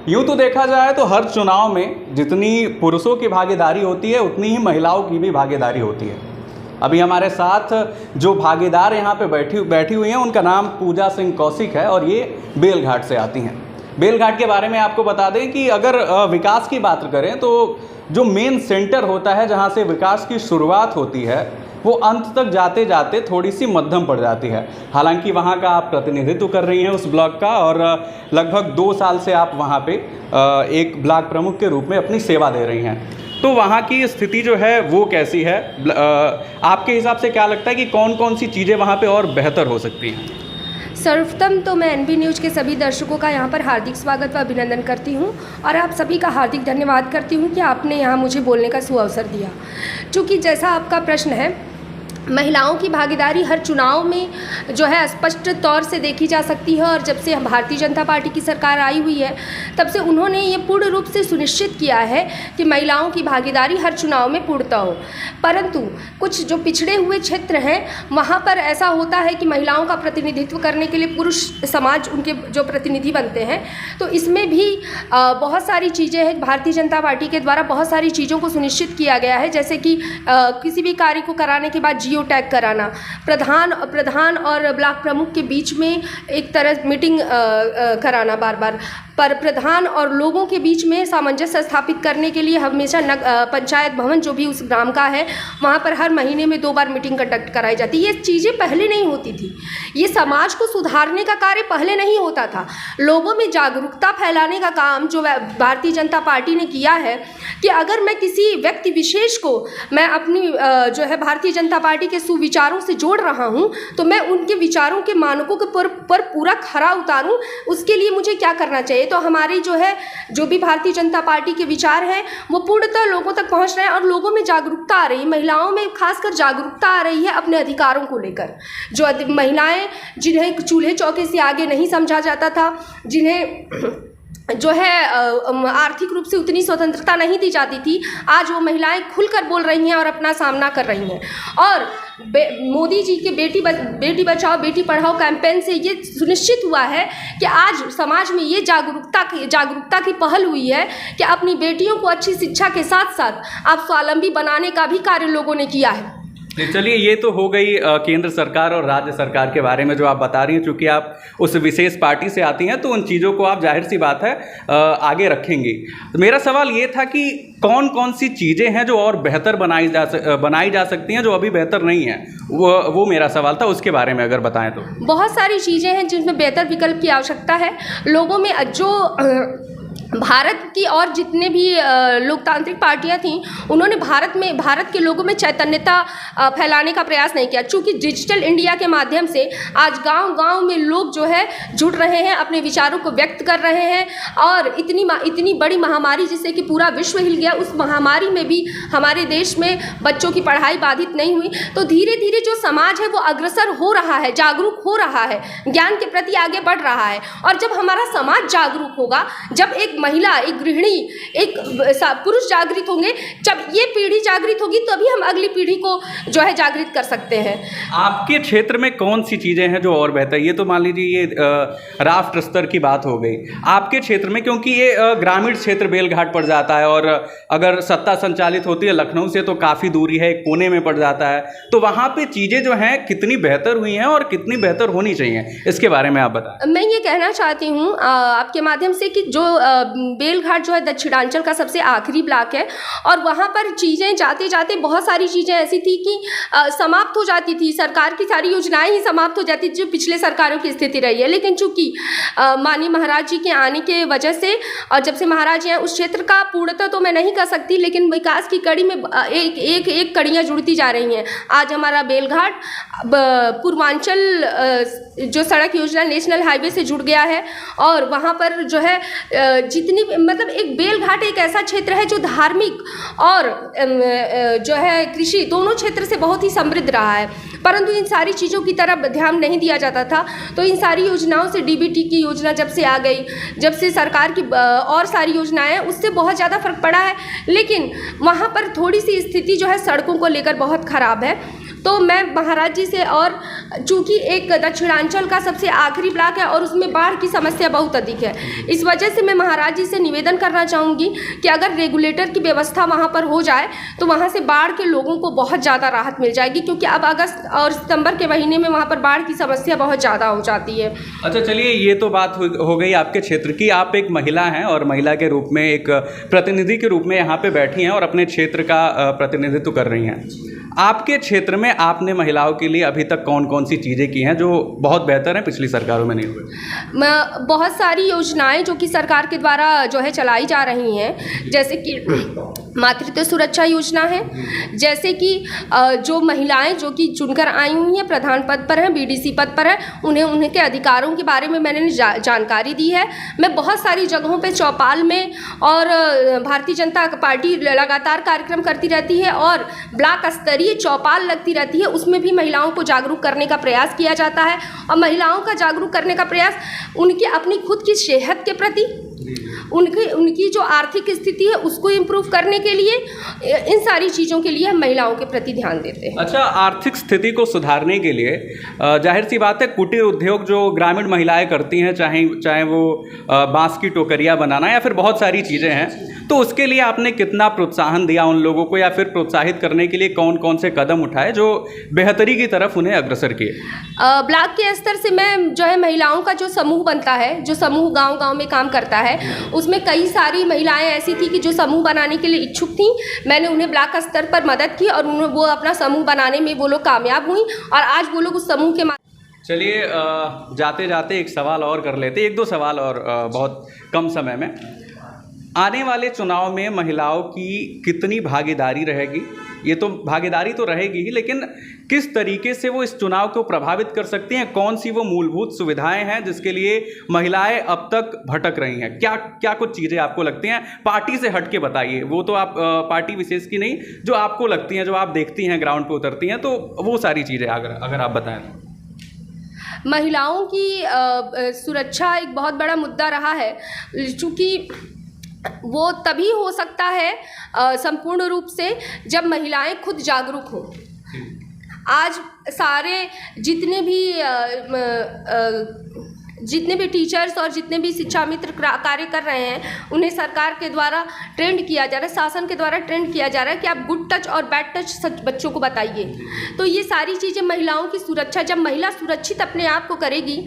यूँ तो देखा जाए तो हर चुनाव में जितनी पुरुषों की भागीदारी होती है उतनी ही महिलाओं की भी भागीदारी होती है। अभी हमारे साथ जो भागीदार यहाँ पे बैठी हुई हैं उनका नाम पूजा सिंह कौशिक है और ये बेलघाट से आती हैं। बेलघाट के बारे में आपको बता दें कि अगर विकास की बात करें तो जो मेन सेंटर होता है जहाँ से विकास की शुरुआत होती है वो अंत तक जाते जाते थोड़ी सी मध्यम पड़ जाती है। हालांकि वहाँ का आप प्रतिनिधित्व कर रही हैं उस ब्लॉक का और लगभग 2 साल से आप वहाँ पे एक ब्लॉक प्रमुख के रूप में अपनी सेवा दे रही हैं। तो वहाँ की स्थिति जो है वो कैसी है, आपके हिसाब से क्या लगता है कि कौन कौन सी चीज़ें वहाँ पे और बेहतर हो सकती हैं? सर्वप्रथम तो मैं एनबी न्यूज़ के सभी दर्शकों का यहाँ पर हार्दिक स्वागत व अभिनंदन करती हूँ और आप सभी का हार्दिक धन्यवाद करती हूँ कि आपने यहाँ मुझे बोलने का सुअवसर दिया। चूँकि जैसा आपका प्रश्न है, महिलाओं की भागीदारी हर चुनाव में जो है स्पष्ट तौर से देखी जा सकती है और जब से भारतीय जनता पार्टी की सरकार आई हुई है तब से उन्होंने ये पूर्ण रूप से सुनिश्चित किया है कि महिलाओं की भागीदारी हर चुनाव में पूर्णतः हो। परंतु कुछ जो पिछड़े हुए क्षेत्र हैं वहाँ पर ऐसा होता है कि महिलाओं का प्रतिनिधित्व करने के लिए पुरुष समाज उनके जो प्रतिनिधि बनते हैं, तो इसमें भी बहुत सारी चीज़ें हैं। भारतीय जनता पार्टी के द्वारा बहुत सारी चीज़ों को सुनिश्चित किया गया है, जैसे कि किसी भी कार्य को कराने के बाद टैग कराना, प्रधान और ब्लॉक प्रमुख के बीच में एक तरह मीटिंग कराना बार बार, पर प्रधान और लोगों के बीच में सामंजस्य स्थापित करने के लिए हमेशा पंचायत भवन जो भी उस ग्राम का है वहाँ पर हर महीने में 2 बार मीटिंग कंडक्ट कराई जाती है। ये चीज़ें पहले नहीं होती थी। ये समाज को सुधारने का कार्य पहले नहीं होता था। लोगों में जागरूकता फैलाने का काम जो भारतीय जनता पार्टी ने किया है कि अगर मैं किसी व्यक्ति विशेष को मैं अपनी जो है भारतीय जनता पार्टी के सुविचारों से जोड़ रहा हूँ तो मैं उनके विचारों के मानकों के पर पूरा खरा उतारूँ, उसके लिए मुझे क्या करना चाहिए। तो हमारी जो भी भारतीय जनता पार्टी के विचार हैं वो पूर्णतः लोगों तक पहुंच रहे हैं और लोगों में जागरूकता आ रही है, महिलाओं में खासकर जागरूकता आ रही है अपने अधिकारों को लेकर। जो महिलाएं जिन्हें चूल्हे चौके से आगे नहीं समझा जाता था, जिन्हें जो है आर्थिक रूप से उतनी स्वतंत्रता नहीं दी जाती थी, आज वो महिलाएं खुलकर बोल रही हैं और अपना सामना कर रही हैं। और मोदी जी के बेटी बचाओ बेटी पढ़ाओ कैंपेन से ये सुनिश्चित हुआ है कि आज समाज में ये जागरूकता की पहल हुई है कि अपनी बेटियों को अच्छी शिक्षा के साथ साथ आप स्वावलंबी बनाने का भी कार्य लोगों ने किया है। चलिए, ये तो हो गई केंद्र सरकार और राज्य सरकार के बारे में जो आप बता रही हैं। चूँकि आप उस विशेष पार्टी से आती हैं तो उन चीज़ों को आप जाहिर सी बात है आगे रखेंगी। तो मेरा सवाल ये था कि कौन कौन सी चीज़ें हैं जो और बेहतर बनाई जा सकती हैं जो अभी बेहतर नहीं है, वो मेरा सवाल था। उसके बारे में अगर बताएं तो। बहुत सारी चीज़ें हैं जिनमें बेहतर विकल्प की आवश्यकता है। लोगों में जो भारत की और जितने भी लोकतांत्रिक पार्टियां थीं उन्होंने भारत के लोगों में चैतन्यता फैलाने का प्रयास नहीं किया। चूँकि डिजिटल इंडिया के माध्यम से आज गांव-गांव में लोग जो है जुड़ रहे हैं, अपने विचारों को व्यक्त कर रहे हैं और इतनी बड़ी महामारी जिससे कि पूरा विश्व हिल गया, उस महामारी में भी हमारे देश में बच्चों की पढ़ाई बाधित नहीं हुई। तो धीरे धीरे जो समाज है वो अग्रसर हो रहा है, जागरूक हो रहा है, ज्ञान के प्रति आगे बढ़ रहा है। और जब हमारा समाज जागरूक होगा, जब एक महिला, एक गृहिणी, एक पुरुष जागृत होंगे, जब ये पीढ़ी जागृत होगी तभी हम अगली पीढ़ी को जो है जागृत कर सकते हैं। आपके क्षेत्र में कौन सी चीज़ें हैं जो और बेहतर? ये तो मान लीजिए ये राष्ट्र स्तर की बात हो गई। आपके क्षेत्र में, क्योंकि ये ग्रामीण क्षेत्र बेलघाट पड़ जाता है और अगर सत्ता संचालित होती है लखनऊ से तो काफ़ी दूरी है, एक कोने में पड़ जाता है, तो वहाँ पे चीज़ें जो हैं कितनी बेहतर हुई हैं और कितनी बेहतर होनी चाहिए, इसके बारे में आप बताएं। मैं ये कहना चाहती हूँ आपके माध्यम से कि जो बेलघाट जो है दक्षिणांचल का सबसे आखिरी ब्लॉक है और वहाँ पर चीज़ें जाते जाते बहुत सारी चीज़ें ऐसी थी कि समाप्त हो जाती थी। सरकार की सारी योजनाएं ही समाप्त हो जाती थी जो पिछले सरकारों की स्थिति रही है। लेकिन चूँकि माननीय महाराज जी के आने के वजह से और जब से महाराज जी हैं उस क्षेत्र का पूर्णतः तो मैं नहीं कर सकती, लेकिन विकास की कड़ी में एक कड़ियाँ जुड़ती जा रही हैं। आज हमारा बेलघाट पूर्वांचल जो सड़क योजना नेशनल हाईवे से जुड़ गया है और वहाँ पर जो है जितनी मतलब एक बेलघाट एक ऐसा क्षेत्र है जो धार्मिक और जो है कृषि दोनों क्षेत्र से बहुत ही समृद्ध रहा है, परंतु इन सारी चीज़ों की तरफ ध्यान नहीं दिया जाता था। तो इन सारी योजनाओं से डीबीटी की योजना जब से आ गई, जब से सरकार की और सारी योजनाएं, उससे बहुत ज़्यादा फर्क पड़ा है। लेकिन वहाँ पर थोड़ी सी स्थिति जो है सड़कों को लेकर बहुत ख़राब है। तो मैं महाराज जी से, और चूँकि एक दक्षिणांचल का सबसे आखिरी ब्लॉक है और उसमें बाढ़ की समस्या बहुत अधिक है, इस वजह से मैं महाराज जी से निवेदन करना चाहूँगी कि अगर रेगुलेटर की व्यवस्था वहाँ पर हो जाए तो वहाँ से बाढ़ के लोगों को बहुत ज़्यादा राहत मिल जाएगी, क्योंकि अब अगस्त और सितंबर के महीने में वहाँ पर बाढ़ की समस्या बहुत ज़्यादा हो जाती है। अच्छा, चलिए, ये तो बात हो गई आपके क्षेत्र की। आप एक महिला हैं और महिला के रूप में, एक प्रतिनिधि के रूप में यहाँ पे बैठी हैं और अपने क्षेत्र का प्रतिनिधित्व कर रही हैं। आपके क्षेत्र में आपने महिलाओं के लिए अभी तक कौन कौन सी चीज़ें की हैं जो बहुत बेहतर हैं, पिछली सरकारों में नहीं हुए? बहुत सारी योजनाएं जो कि सरकार के द्वारा जो है चलाई जा रही हैं, जैसे कि मातृत्व सुरक्षा योजना है, जैसे कि जो महिलाएं जो कि चुनकर आई हुई हैं, प्रधान पद पर हैं, बीडीसी पद पर हैं, उनके अधिकारों के बारे में मैंने जानकारी दी है। मैं बहुत सारी जगहों पे चौपाल में, और भारतीय जनता पार्टी लगातार कार्यक्रम करती रहती है और ब्लॉक स्तरीय चौपाल लगती रहती है, उसमें भी महिलाओं को जागरूक करने का प्रयास किया जाता है। और महिलाओं का जागरूक करने का प्रयास उनकी अपनी खुद की सेहत के प्रति, उनकी जो आर्थिक स्थिति है उसको इम्प्रूव करने के लिए, इन सारी चीज़ों के लिए हम महिलाओं के प्रति ध्यान देते हैं। अच्छा, आर्थिक स्थिति को सुधारने के लिए जाहिर सी बात है, कुटीर उद्योग जो ग्रामीण महिलाएं करती हैं, चाहे वो बांस की टोकरियां बनाना या फिर बहुत सारी चीज़ें हैं, तो उसके लिए आपने कितना प्रोत्साहन दिया उन लोगों को, या फिर प्रोत्साहित करने के लिए कौन कौन से कदम उठाए जो बेहतरी की तरफ उन्हें अग्रसर किए? ब्लॉक के स्तर से मैं जो है महिलाओं का जो समूह बनता है, जो समूह गांव-गांव में काम करता है, उसमें कई सारी महिलाएं ऐसी थी कि जो समूह बनाने के लिए इच्छुक थीं। मैंने उन्हें ब्लॉक स्तर पर मदद की और वो अपना समूह बनाने में वो लोग कामयाब हुई और आज वो लोग उस समूह के चलिए, जाते जाते एक सवाल और कर लेते, एक दो सवाल और बहुत कम समय में। आने वाले चुनाव में महिलाओं की कितनी भागीदारी रहेगी? ये तो भागीदारी तो रहेगी ही, लेकिन किस तरीके से वो इस चुनाव को प्रभावित कर सकती हैं? कौन सी वो मूलभूत सुविधाएं हैं जिसके लिए महिलाएं अब तक भटक रही हैं? क्या कुछ चीज़ें आपको लगती हैं? पार्टी से हट के बताइए, वो तो आप पार्टी विशेष की नहीं, जो आपको लगती हैं, जो आप देखती हैं, ग्राउंड पे उतरती हैं, तो वो सारी चीज़ें अगर आप बताएं। महिलाओं की सुरक्षा एक बहुत बड़ा मुद्दा रहा है, चूँकि वो तभी हो सकता है संपूर्ण रूप से जब महिलाएं खुद जागरूक हों। आज सारे जितने भी टीचर्स और जितने भी शिक्षा मित्र कार्य कर रहे हैं, उन्हें सरकार के द्वारा ट्रेंड किया जा रहा है, शासन के द्वारा ट्रेंड किया जा रहा है कि आप गुड टच और बैड टच बच्चों को बताइए। तो ये सारी चीज़ें महिलाओं की सुरक्षा, जब महिला सुरक्षित अपने आप को करेगी,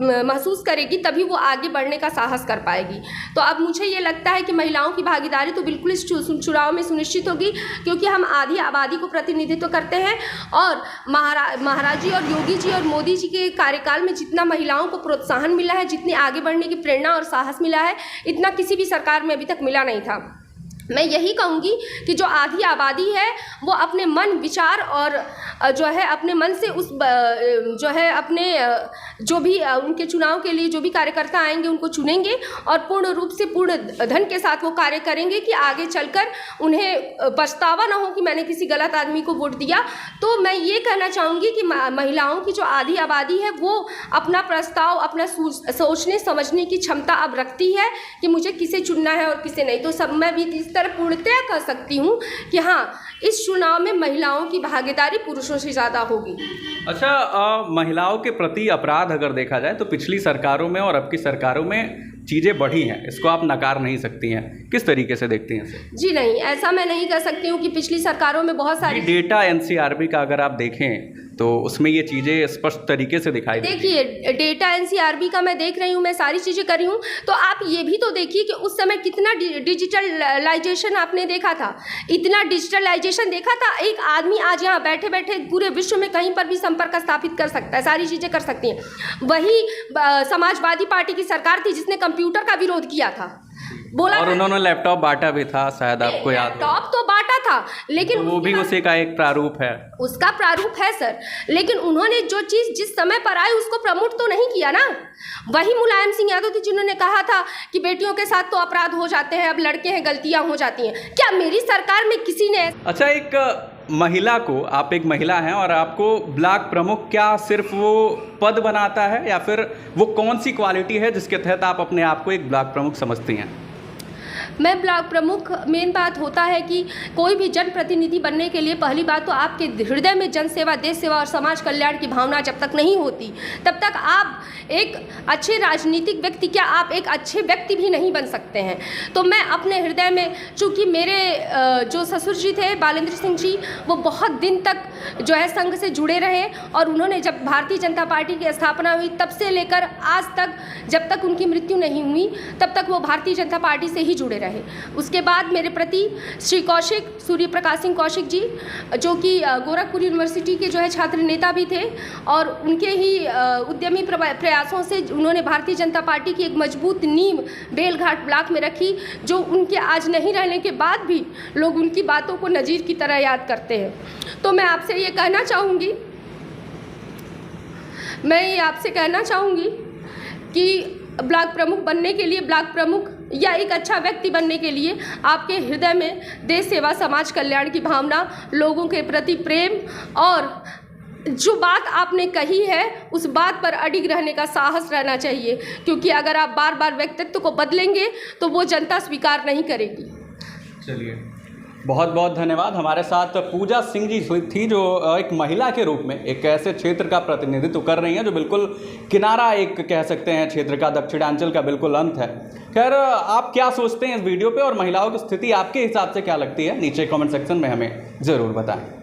महसूस करेगी, तभी वो आगे बढ़ने का साहस कर पाएगी। तो अब मुझे ये लगता है कि महिलाओं की भागीदारी तो बिल्कुल इस चुनाव में सुनिश्चित होगी, क्योंकि हम आधी आबादी को प्रतिनिधित्व करते हैं और महाराज जी और योगी जी और मोदी जी के कार्यकाल में जितना महिलाओं को प्रोत्साहन मिला है, जितनी आगे बढ़ने की प्रेरणा और साहस मिला है, इतना किसी भी सरकार में अभी तक मिला नहीं था। मैं यही कहूँगी कि जो आधी आबादी है वो अपने मन विचार और जो है अपने मन से उस जो है अपने जो भी उनके चुनाव के लिए जो भी कार्यकर्ता आएंगे उनको चुनेंगे और पूर्ण रूप से पूर्ण धन के साथ वो कार्य करेंगे कि आगे चलकर उन्हें पछतावा ना हो कि मैंने किसी गलत आदमी को वोट दिया। तो मैं ये कहना चाहूँगी कि महिलाओं की जो आधी आबादी है वो अपना प्रस्ताव, अपना सोचने समझने की क्षमता अब रखती है कि मुझे किसे चुनना है और किसे नहीं। तो सब मैं भी इस तरह पूर्णतया कह सकती हूँ कि हाँ, इस चुनाव में महिलाओं की भागीदारी पुरुषों से ज़्यादा होगी। अच्छा, महिलाओं के प्रति अपराध अगर देखा जाए तो पिछली सरकारों में और अब की सरकारों में चीज़ें बढ़ी हैं, इसको आप नकार नहीं सकती हैं। किस तरीके से देखती हैं इसे? जी नहीं, ऐसा मैं नहीं कह सकती हूँ कि पिछली सरकारों में बहुत सारी डेटा एनसीआरबी का अगर आप देखें तो उसमें ये चीज़ें स्पष्ट तरीके से दिखाई देती हैं। देखिए, डेटा एनसीआरबी का मैं देख रही हूँ, मैं सारी चीज़ें कर रही हूँ, तो आप ये भी तो देखिए कि उस समय कितना डिजिटलाइजेशन आपने देखा था, इतना डिजिटलाइजेशन देखा था। एक आदमी आज यहाँ बैठे बैठे पूरे विश्व में कहीं पर भी संपर्क स्थापित कर सकता है, सारी चीज़ें कर सकती हैं। वही समाजवादी पार्टी की सरकार थी जिसने कंप्यूटर का विरोध किया था, बोला, और उन्होंने लैपटॉप बांटा भी था, शायद आपको याद हो। लैपटॉप तो बांटा था, लेकिन तो वो भी उसी का एक प्रारूप है, उसका प्रारूप है सर, लेकिन उन्होंने जो चीज़ जिस समय पर आई उसको प्रमोट तो नहीं किया ना। वही मुलायम सिंह यादव थे जिन्होंने कहा था कि बेटियों के साथ तो अपराध हो जाते हैं, अब लड़के हैं गलतियां हो जाती हैं। क्या मेरी सरकार में किसी ने? अच्छा, एक महिला को, आप एक महिला हैं और आपको ब्लॉक प्रमुख क्या सिर्फ वो पद बनाता है, या फिर वो कौन सी क्वालिटी है जिसके तहत आप अपने आप को एक ब्लॉक प्रमुख समझती हैं? मैं ब्लॉक प्रमुख, मेन बात होता है कि कोई भी जनप्रतिनिधि बनने के लिए पहली बात तो आपके हृदय में जनसेवा, देश सेवा और समाज कल्याण की भावना जब तक नहीं होती तब तक आप एक अच्छे राजनीतिक व्यक्ति, क्या आप एक अच्छे व्यक्ति भी नहीं बन सकते हैं। तो मैं अपने हृदय में, चूँकि मेरे जो ससुर जी थे बालेंद्र सिंह जी, वो बहुत दिन तक जो है संघ से जुड़े रहे और उन्होंने जब भारतीय जनता पार्टी की स्थापना हुई तब से लेकर आज तक, जब तक उनकी मृत्यु नहीं हुई तब तक वो भारतीय जनता पार्टी से ही जुड़े रहे। उसके बाद मेरे प्रति श्री कौशिक, सूर्य प्रकाश सिंह कौशिक जी, जो कि गोरखपुर यूनिवर्सिटी के जो है छात्र नेता भी थे और उनके ही उद्यमी प्रयासों से उन्होंने भारतीय जनता पार्टी की एक मजबूत नींव बेलघाट ब्लॉक में रखी, जो उनके आज नहीं रहने के बाद भी लोग उनकी बातों को नज़ीर की तरह याद करते हैं। तो मैं आपसे ये कहना चाहूँगी, कि ब्लॉक प्रमुख बनने के लिए, ब्लॉक प्रमुख या एक अच्छा व्यक्ति बनने के लिए आपके हृदय में देश सेवा, समाज कल्याण की भावना, लोगों के प्रति प्रेम और जो बात आपने कही है उस बात पर अडिग रहने का साहस रहना चाहिए, क्योंकि अगर आप बार बार व्यक्तित्व को बदलेंगे तो वो जनता स्वीकार नहीं करेगी। चलिए, बहुत बहुत धन्यवाद। हमारे साथ पूजा सिंह जी थी, जो एक महिला के रूप में एक ऐसे क्षेत्र का प्रतिनिधित्व कर रही हैं जो बिल्कुल किनारा, एक कह सकते हैं क्षेत्र का, दक्षिणांचल का बिल्कुल अंत है। खैर, आप क्या सोचते हैं इस वीडियो पे और महिलाओं की स्थिति आपके हिसाब से क्या लगती है, नीचे कमेंट सेक्शन में हमें ज़रूर बताएं।